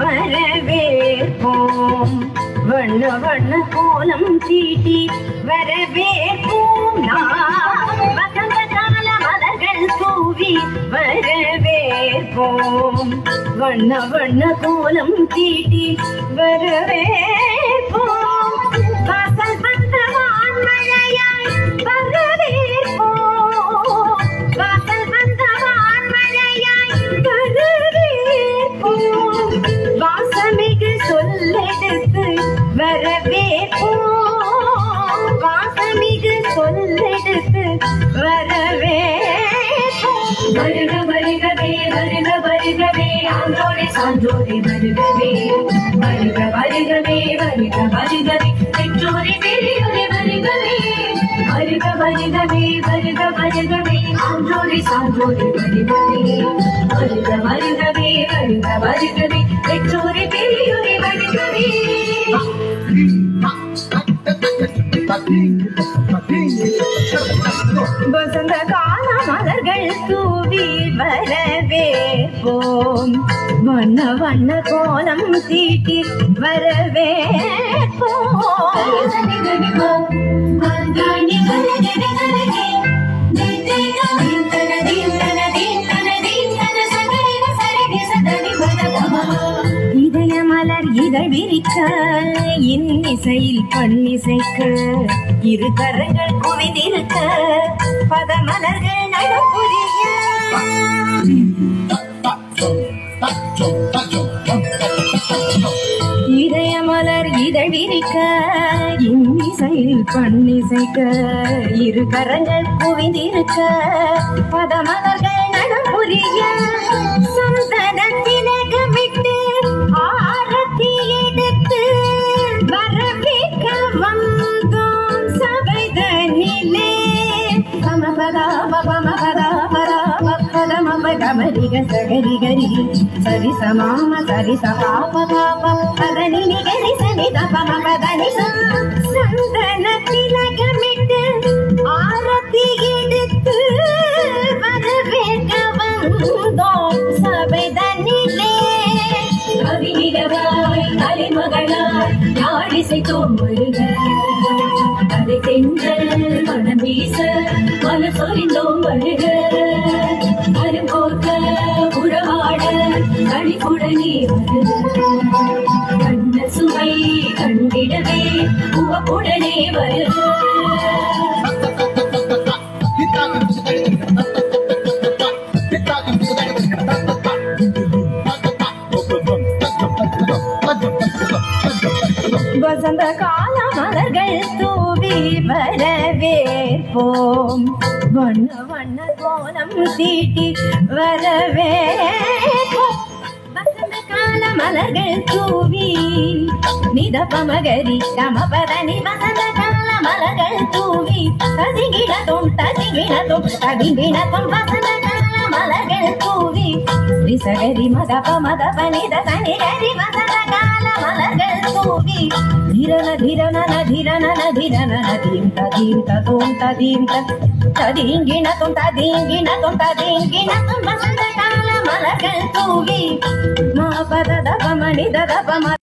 வரவேற்போம் வண்ண வண்ண கோலம் தீட்டி வரவேற்போம் வசந்த கால மலர்கள் தூவி வரவேற்போம் வண்ண வண்ண கோலம் தீட்டி வரவேற்போம் வாசல் வந்த வான்மழையாய் வரவேற்போம் வாசல் வந்த வான்மழையாய் வரவேற்போம் வாசமிகு சொல்லெடுத்து வரவேற்போம் வாசமிகு சொல்லெடுத்து வரவேற்போம் வருக வருகவே வருக வருகவே ஆண்டோரே சான்றோரே வருகவே வருக வருகவே வருக வருகவே பெற்றோரே பெரியோரே வருகவே வருக வருகவே வருக வருகவே ஆண்டோரே சான்றோரே வருகவே வருக வருகவே வருக வருகவே பெற்றோரே பெரியோரே வருகவே வசந்த கால மலர்கள் தூவி வரவேற்போம் வண்ண வண்ண கோலம் தீட்டி வரவேற்போம் இதய மலர் இதழ் விரிக்க இன்னிசையில் பண்ணிசைக்க இரு கரங்கள் குவிந்திருக்க பதமலர்கள் நடப்புரிய இதய மலர் இதழ் விரிக்க இன்னிசையில் பண்ணிசைக்க இரு கரங்கள் குவிந்திருக்க பதமலர்கள் நடப்புரிய சந்தனத்திலகமிட்டு ஆரத்தி எடுத்து வரவேற்க வந்தோம் சபைதனிலே கமரிக சகரிகரி சரி சமாம சரி சபாப பதனி நிகரி சனி தபம பதனி சந்தன திலகமிட்டு ஆரத்தி எடுத்து வரவேற்க வந்தோம் சபைதனிலே கவிநிலவாய் கலைமகளாய் யாழிசைத்தோம் வருக அதை தென்றல் மனம் வீச மலர் சொரிந்தோம் வருக அருங்கோர்க்க உறவாட கழிப்புடனே வருக கண்ண சுவை கண்டிடவே உவப்புடனே வருக வசந்த கால மலர்கள் தூவி வரவேற்போம் வண்ண வண்ண கோலம் தீட்டி வரவேற்போம் வசந்த கால மலர்கள் தூவி நிதபமகரி கமபதனி வசந்த கால மலர்கள் தூவி ததிங்கிடதும் ததிங்கிடதும் ததிங்கிடதும் வசந்த கால மலர்கள் தூவி விசகரி மதப மதப நித தனிகரி வசந்த கால மலர்கள் தூவி ಧಿರನ ಧಿರನ ಧಿರನ ಧಿರನ ಧೀಂತ ಧೀಂತ ತೋಂತ ಧೀಂತ ತದಿಂಗಿಣ ತೊಂತ ದಿಂಗಿಣ ತೊಂತ ದಿಂಗಿಣ ವಸಂತ ಕಾಲ ಮಲர்கள் தூவி மா பத தப மணி தப